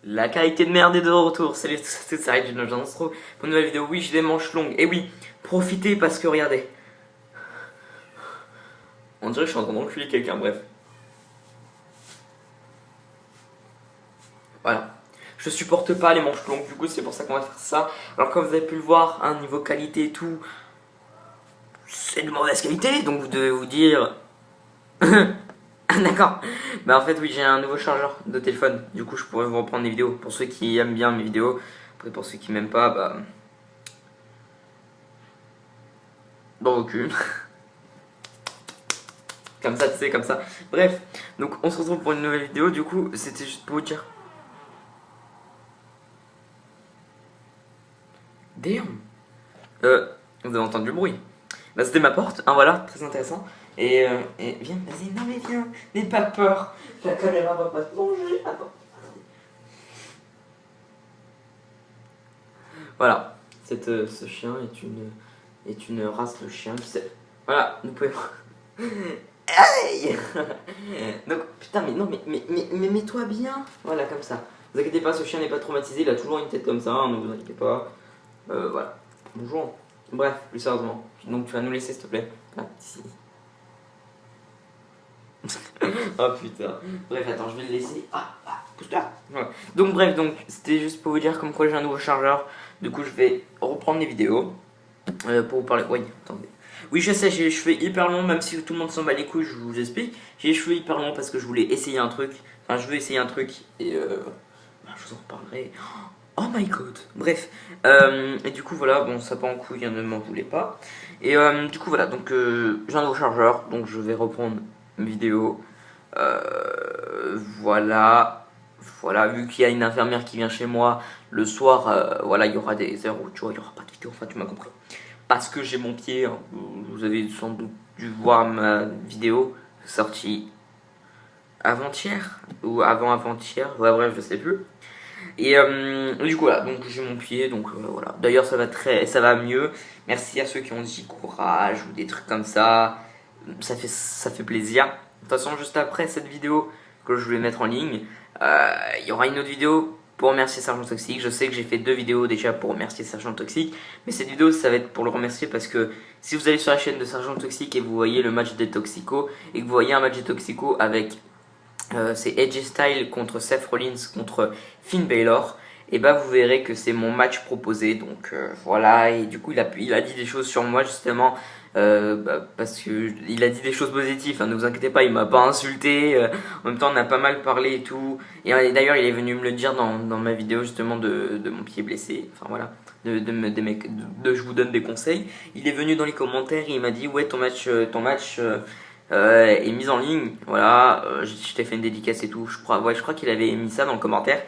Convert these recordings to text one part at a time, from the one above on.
La qualité de merde est de retour. Salut à tous, ça arrive d'une agence trop. Pour une nouvelle vidéo, oui, j'ai des manches longues. Et oui, profitez parce que regardez. On dirait que je suis en train d'enculer quelqu'un, bref. Voilà. Je supporte pas les manches longues, du coup, c'est pour ça qu'on va faire ça. Alors, comme vous avez pu le voir, un niveau qualité et tout, c'est de mauvaise qualité, donc vous devez vous dire. Ah, d'accord. Bah, en fait, oui, j'ai un nouveau chargeur de téléphone. Du coup, je pourrais vous reprendre des vidéos. Pour ceux qui aiment bien mes vidéos. Après, pour ceux qui m'aiment pas, bah. Dans vos culs. Comme ça, tu sais, comme ça. Bref, donc on se retrouve pour une nouvelle vidéo. Du coup, c'était juste pour vous dire. Damn. Vous avez entendu le bruit. Bah, c'était ma porte, hein, voilà, très intéressant. Et viens, vas-y, non mais viens, n'aie pas peur. La caméra va pas te manger. Attends. Voilà, ce chien est une race de chien. Voilà, vous pouvez voir. Aïe. Donc, putain, mais non, mais mets-toi bien. Voilà, comme ça. Ne vous inquiétez pas, ce chien n'est pas traumatisé, il a toujours une tête comme ça, hein, ne vous inquiétez pas. Voilà. Bonjour. Bref, plus sérieusement. Donc, tu vas nous laisser, s'il te plaît. Ah, ici. Oh putain. Bref, attends, je vais le laisser. Pousse-toi. Voilà. Donc, bref, c'était juste pour vous dire comme quoi j'ai un nouveau chargeur. Du coup, je vais reprendre les vidéos pour vous parler. Oui, attendez. Oui, je sais, j'ai les cheveux hyper longs, même si tout le monde s'en bat les couilles, je vous explique. J'ai les cheveux hyper longs parce que je voulais essayer un truc. Enfin, je veux essayer un truc et je vous en reparlerai. Oh my god. Bref. Et du coup, voilà, bon, ça part en couille, ne m'en voulez pas. Et du coup, voilà, donc j'ai un nouveau chargeur, donc je vais reprendre une vidéo. Voilà. Voilà, vu qu'il y a une infirmière qui vient chez moi le soir, voilà, il y aura des heures où tu vois, il n'y aura pas de vidéo, enfin, tu m'as compris. Parce que j'ai mon pied, hein, vous avez sans doute dû voir ma vidéo sortie avant-hier ou avant-avant-hier, ouais, bref, je sais plus. Et du coup, voilà, donc j'ai mon pied, donc voilà. D'ailleurs, ça va mieux. Merci à ceux qui ont dit courage ou des trucs comme ça. Ça fait plaisir. De toute façon, juste après cette vidéo que je voulais mettre en ligne, il y aura une autre vidéo pour remercier Sergent Toxique. Je sais que j'ai fait 2 vidéos déjà pour remercier Sergent Toxique, mais cette vidéo, ça va être pour le remercier parce que si vous allez sur la chaîne de Sergent Toxique et vous voyez le match des Toxico et que vous voyez un match des Toxico avec c'est AJ Styles contre Seth Rollins contre Finn Balor, et bah vous verrez que c'est mon match proposé, donc voilà. Et du coup il a dit des choses sur moi justement, parce que il a dit des choses positives, hein, ne vous inquiétez pas, il m'a pas insulté, en même temps on a pas mal parlé et tout, et d'ailleurs il est venu me le dire dans ma vidéo justement de mon pied blessé, enfin voilà, je vous donne des conseils. Il est venu dans les commentaires et il m'a dit ouais ton match est mise en ligne. Voilà, je t'ai fait une dédicace et tout. Je crois qu'il avait mis ça dans le commentaire.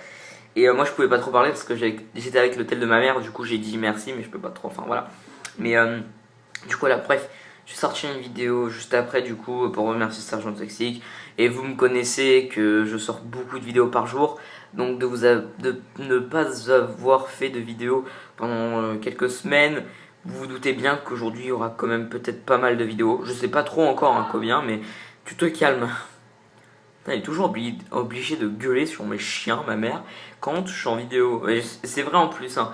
Et moi, je pouvais pas trop parler parce que j'étais avec l'hôtel de ma mère. Du coup, j'ai dit merci, mais je peux pas trop. Enfin, voilà. Mais du coup, là, bref, j'ai sorti une vidéo juste après, du coup, pour remercier Sergent Toxique. Et vous me connaissez que je sors beaucoup de vidéos par jour. Donc, de ne pas avoir fait de vidéo pendant quelques semaines, vous vous doutez bien qu'aujourd'hui il y aura quand même peut-être pas mal de vidéos. Je sais pas trop encore hein, combien, mais tu te calmes. Elle est toujours obligée de gueuler sur mes chiens, ma mère, quand je suis en vidéo. C'est vrai en plus, hein.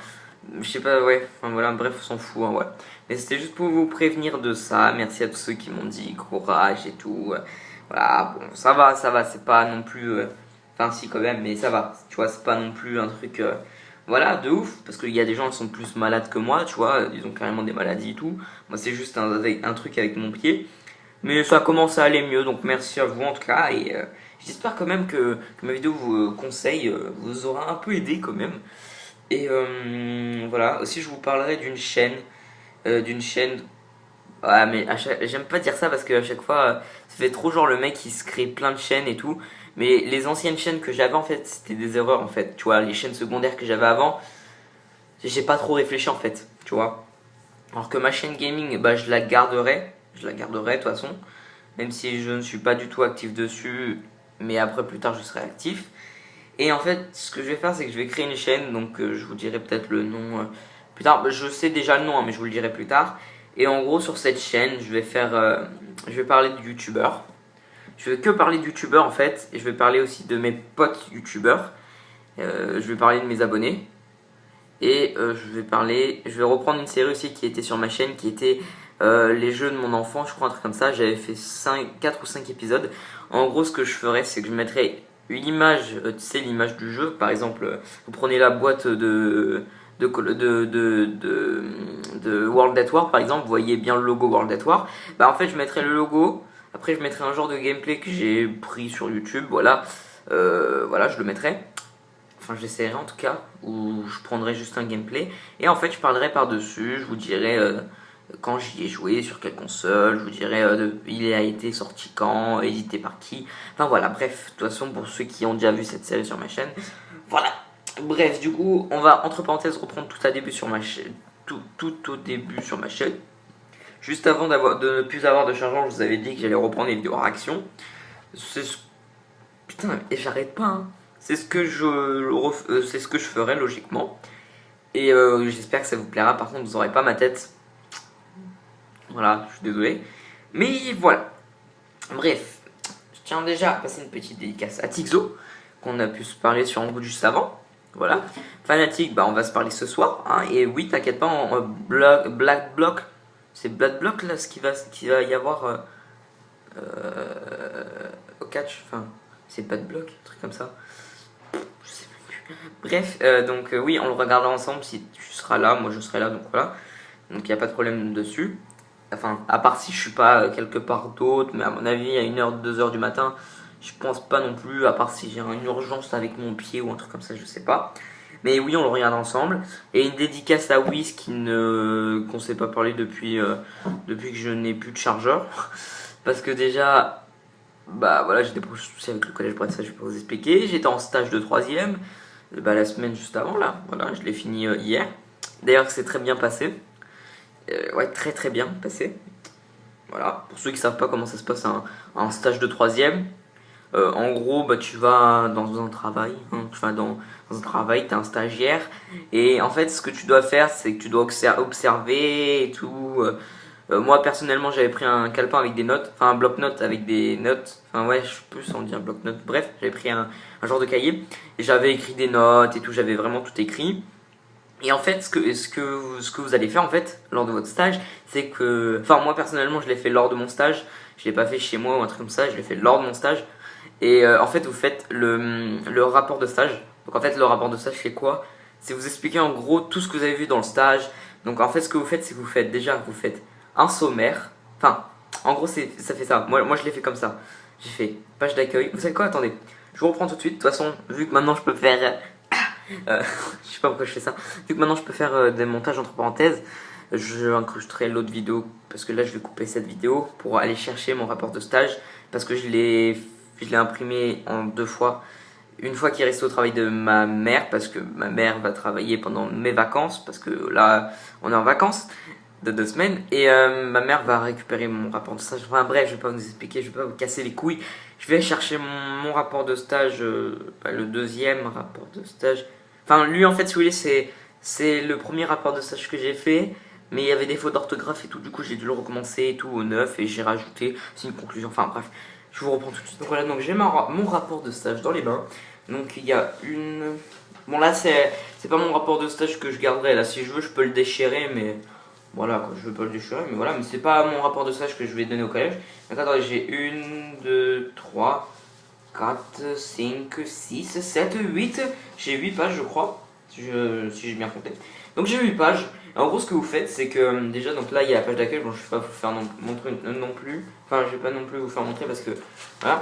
Je sais pas, ouais, enfin, voilà, bref, on s'en fout, hein, ouais. Mais c'était juste pour vous prévenir de ça. Merci à tous ceux qui m'ont dit courage et tout. Voilà, bon, ça va, c'est pas non plus. Enfin, si, quand même, mais ça va. Tu vois, c'est pas non plus un truc. Voilà, de ouf, parce qu'il y a des gens qui sont plus malades que moi, tu vois, ils ont carrément des maladies et tout. Moi, c'est juste un truc avec mon pied. Mais ça commence à aller mieux, donc merci à vous en tout cas. Et j'espère quand même que ma vidéo vous conseille, vous aura un peu aidé quand même. Et voilà, aussi je vous parlerai d'une chaîne. Ouais, mais j'aime pas dire ça parce qu'à chaque fois, ça fait trop genre le mec qui se crée plein de chaînes et tout. Mais les anciennes chaînes que j'avais en fait, c'était des erreurs en fait. Tu vois, les chaînes secondaires que j'avais avant, j'ai pas trop réfléchi en fait, tu vois. Alors que ma chaîne gaming, bah je la garderai. Je la garderai de toute façon. Même si je ne suis pas du tout actif dessus. Mais après, plus tard, je serai actif. Et en fait, ce que je vais faire, c'est que je vais créer une chaîne. Donc, je vous dirai peut-être le nom plus tard. Bah, je sais déjà le nom, hein, mais je vous le dirai plus tard. Et en gros, sur cette chaîne, je vais parler de youtubeurs. Je vais que parler de youtubeurs en fait. Et je vais parler aussi de mes potes youtubeurs. Je vais parler de mes abonnés. Et je vais reprendre une série aussi qui était sur ma chaîne, qui était les jeux de mon enfant, je crois, un truc comme ça. J'avais fait 4 ou 5 épisodes. En gros, ce que je ferais, c'est que je mettrais une image, tu sais, l'image du jeu. Par exemple, vous prenez la boîte de World at War, par exemple, vous voyez bien le logo World at War. Bah, en fait, je mettrais le logo. Après, je mettrais un genre de gameplay que j'ai pris sur YouTube. Voilà, voilà, je le mettrais. Enfin, j'essaierai en tout cas, ou je prendrai juste un gameplay. Et en fait, je parlerai par-dessus. Je vous dirai quand j'y ai joué, sur quelle console. Je vous dirai il a été sorti quand, édité par qui. Enfin voilà, bref, de toute façon, pour ceux qui ont déjà vu cette série sur ma chaîne. Voilà. Bref, du coup, on va entre parenthèses reprendre tout à début sur ma chaîne. Tout au début sur ma chaîne. Juste avant de ne plus avoir de chargement, je vous avais dit que j'allais reprendre les vidéos réaction. Putain, et j'arrête pas, hein. C'est ce que c'est ce que je ferai logiquement. Et j'espère que ça vous plaira. Par contre, vous n'aurez pas ma tête. Voilà, je suis désolé. Mais voilà. Bref, je tiens déjà à passer une petite dédicace à Tixo, qu'on a pu se parler sur un bout juste avant. Voilà. Fanatique, bah on va se parler ce soir. Hein. Et oui, t'inquiète pas, en Black Block, c'est Black Block là ce qui va y avoir au catch. Enfin, c'est pas de bloc, un truc comme ça. Je sais même plus. Bref, donc oui, on le regardera ensemble si tu seras là, moi je serai là, donc voilà. Donc il n'y a pas de problème dessus. Enfin, à part si je suis pas quelque part d'autre, mais à mon avis, à 1h, 2h du matin, je pense pas non plus, à part si j'ai une urgence avec mon pied ou un truc comme ça, je sais pas. Mais oui, on le regarde ensemble. Et une dédicace à Wiz qu'on s'est pas parlé depuis que je n'ai plus de chargeur. Parce que déjà, bah voilà, j'ai des soucis avec le collège, bref, ça je vais pas vous expliquer. J'étais en stage de 3ème, bah, la semaine juste avant là, voilà, je l'ai fini hier. D'ailleurs, c'est très bien passé. Ouais, très très bien passé. Voilà, pour ceux qui savent pas comment ça se passe un stage de 3ème, en gros, bah, tu vas dans un travail, hein, tu vas dans un travail, tu es un stagiaire, et en fait, ce que tu dois faire, c'est que tu dois observer et tout. Moi, personnellement, j'avais pris un calepin avec des notes, enfin un bloc-notes avec des notes, enfin ouais, je sais plus si on dit un bloc-notes, bref, j'avais pris un genre de cahier, et j'avais écrit des notes et tout, j'avais vraiment tout écrit. Et en fait, ce que vous allez faire en fait lors de votre stage, c'est que, enfin moi personnellement, je l'ai fait lors de mon stage. Je l'ai pas fait chez moi ou un truc comme ça. Je l'ai fait lors de mon stage. Et en fait, vous faites le rapport de stage. Donc en fait, le rapport de stage, c'est quoi? C'est vous expliquer en gros tout ce que vous avez vu dans le stage. Donc en fait, ce que vous faites, c'est que vous faites un sommaire. Enfin, en gros, ça fait ça. Moi, je l'ai fait comme ça. J'ai fait page d'accueil. Vous savez quoi? Attendez, je vous reprends tout de suite. De toute façon, vu que maintenant je peux faire je sais pas pourquoi je fais ça. Vu que maintenant je peux faire des montages entre parenthèses, je incrusterai l'autre vidéo parce que là je vais couper cette vidéo pour aller chercher mon rapport de stage parce que je l'ai imprimé en 2 fois. Une fois qu'il est resté au travail de ma mère parce que ma mère va travailler pendant mes vacances parce que là on est en vacances de 2 semaines et ma mère va récupérer mon rapport de stage. Enfin bref, je vais pas vous expliquer, je vais pas vous casser les couilles. Je vais chercher mon rapport de stage, le 2e rapport de stage. Enfin, lui, en fait, si vous voulez, c'est le premier rapport de stage que j'ai fait, mais il y avait des fautes d'orthographe et tout, du coup, j'ai dû le recommencer et tout au neuf, et j'ai rajouté, c'est une conclusion, enfin bref, je vous reprends tout de suite. Donc voilà, donc j'ai mon rapport de stage dans les mains, donc il y a une... Bon là, c'est pas mon rapport de stage que je garderai, là, si je veux, je peux le déchirer, mais... Voilà, quoi, je veux pas le déchirer, mais voilà, mais c'est pas mon rapport de stage que je vais donner au collège. Donc attendez, j'ai 1, 2, 3... 4, 5, 6, 7, 8. J'ai 8 pages, je crois, si j'ai bien compté. Donc j'ai 8 pages. Et en gros, ce que vous faites, c'est que déjà, donc là, il y a la page d'accueil. Bon, je vais pas vous faire montrer non plus. Enfin, je vais pas non plus vous faire montrer parce que voilà.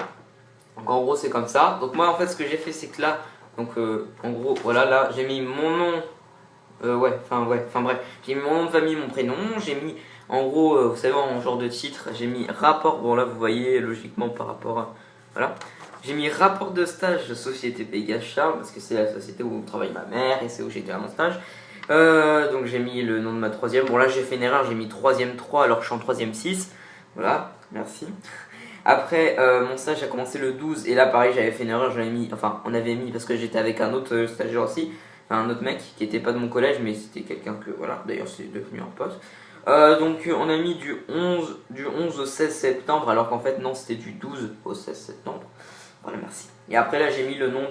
Donc en gros, c'est comme ça. Donc moi, en fait, ce que j'ai fait, c'est que là, donc en gros, voilà, là, j'ai mis mon nom. Enfin bref, j'ai mis mon nom de famille, mon prénom. J'ai mis, en gros, vous savez, en genre de titre, j'ai mis rapport. Bon, là, vous voyez logiquement par rapport à. Voilà. J'ai mis rapport de stage de Société Pégase Charles parce que c'est la société où travaille ma mère et c'est où j'étais à mon stage. Donc j'ai mis le nom de ma 3ème. Bon là j'ai fait une erreur, j'ai mis 3ème 3 alors que je suis en 3ème 6. Voilà, merci. Après mon stage a commencé le 12 et là pareil j'avais fait une erreur, j'avais mis, enfin on avait mis parce que j'étais avec un autre stagiaire aussi, enfin, un autre mec qui était pas de mon collège mais c'était quelqu'un que voilà, d'ailleurs c'est devenu un pote. Donc on a mis du 11 au 16 septembre alors qu'en fait non c'était du 12 au 16 septembre. Voilà, merci. Et après là j'ai mis le nom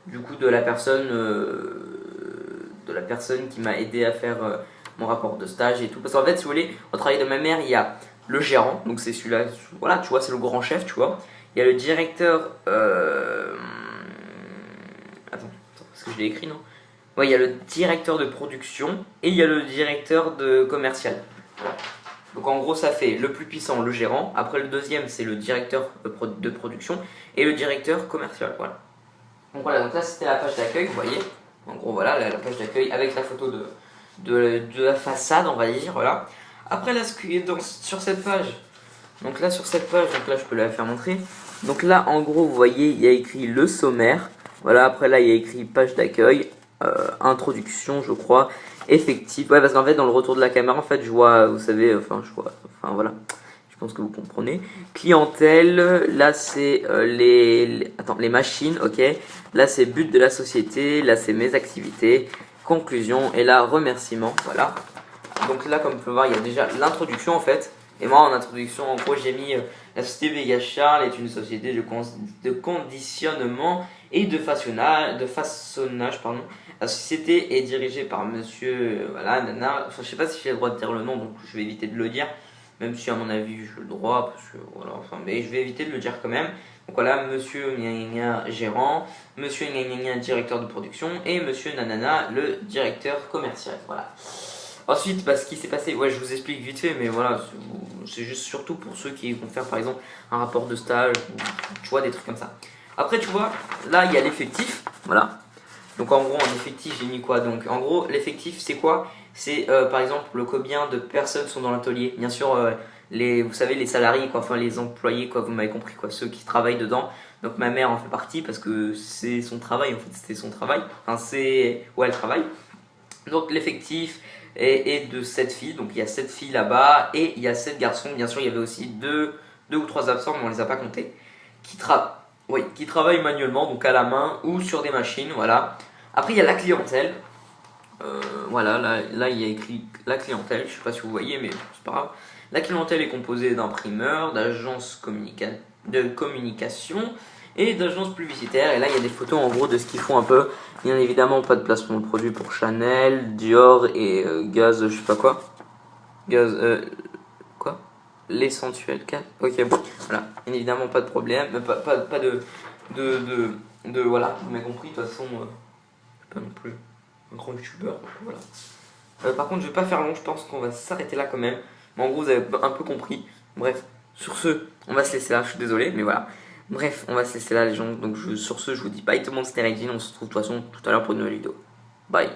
du coup de la personne qui m'a aidé à faire mon rapport de stage et tout. Parce qu'en fait, si vous voulez, au travail de ma mère, il y a le gérant, donc c'est celui-là, voilà, tu vois, c'est le grand chef, tu vois. Il y a le directeur. Attends, parce que je l'ai écrit, non? Ouais, il y a le directeur de production et il y a le directeur de commercial. Voilà. Donc en gros, ça fait le plus puissant, le gérant. Après, le deuxième, c'est le directeur de production et le directeur commercial. Voilà. Donc voilà, donc là, c'était la page d'accueil, vous voyez. En gros, voilà, la page d'accueil avec la photo de la façade, on va dire. Voilà. Après, là, sur cette page, donc là, je peux la faire montrer. Donc là, en gros, vous voyez, il y a écrit le sommaire. Voilà, après là, il y a écrit page d'accueil, introduction, je crois, effectif. Ouais, parce qu'en fait, dans le retour de la caméra, en fait, je vois, vous savez, enfin voilà, je pense que vous comprenez. Clientèle, là, c'est les machines, ok. Là, c'est but de la société, là, c'est mes activités, conclusion, et là, remerciement, voilà. Donc là, comme vous pouvez voir, il y a déjà l'introduction, en fait. Et moi, en introduction, en gros, j'ai mis la société Vega Charles est une société de conditionnement et de façonnage, pardon. La société est dirigée par monsieur, voilà, nana. Enfin, je sais pas si j'ai le droit de dire le nom, donc je vais éviter de le dire. Même si, à mon avis, j'ai le droit, parce que voilà, enfin, mais je vais éviter de le dire quand même. Donc voilà, monsieur gna gna gna, gérant, monsieur gna gna gna, directeur de production, et monsieur nanana, le directeur commercial. Voilà. Ensuite, ce qui s'est passé, ouais, je vous explique vite fait, mais voilà, c'est juste surtout pour ceux qui vont faire par exemple un rapport de stage, ou, tu vois, des trucs comme ça. Après, tu vois, là, il y a l'effectif, voilà. Donc en gros, en effectif, j'ai mis quoi? Donc en gros, l'effectif, c'est quoi? C'est par exemple combien de personnes sont dans l'atelier. Bien sûr, vous savez, les salariés, quoi, enfin les employés, quoi, vous m'avez compris, quoi, ceux qui travaillent dedans. Donc ma mère en fait partie parce que c'est son travail, en fait, c'était son travail. Enfin, c'est. Ouais, elle travaille. Donc l'effectif est de 7 filles, donc il y a 7 filles là-bas et il y a 7 garçons. Bien sûr, il y avait aussi deux ou 3 absents, mais on les a pas comptés, qui travaillent manuellement, donc à la main ou sur des machines, voilà. Après, il y a la clientèle. Voilà, là, il y a écrit la clientèle, je sais pas si vous voyez, mais c'est pas grave. La clientèle est composée d'imprimeurs, d'agences de communication et d'agences publicitaires. Et là, il y a des photos en gros de ce qu'ils font un peu. Bien évidemment, pas de placement de produits pour Chanel, Dior et Gaz, je sais pas quoi. Gaz, quoi? L'essentiel 4. Ok, bon, voilà. Bien évidemment, pas de problème. Pas voilà, vous m'avez compris, de toute façon, je suis pas non plus un grand youtubeur, voilà. Par contre, je vais pas faire long, je pense qu'on va s'arrêter là quand même. Mais en gros, vous avez un peu compris. Bref, sur ce, on va se laisser là, je suis désolé, mais voilà. Bref, on va se laisser là, les gens. Donc, sur ce, je vous dis bye tout le monde, c'était Regine. On se retrouve de toute façon tout à l'heure pour une nouvelle vidéo. Bye.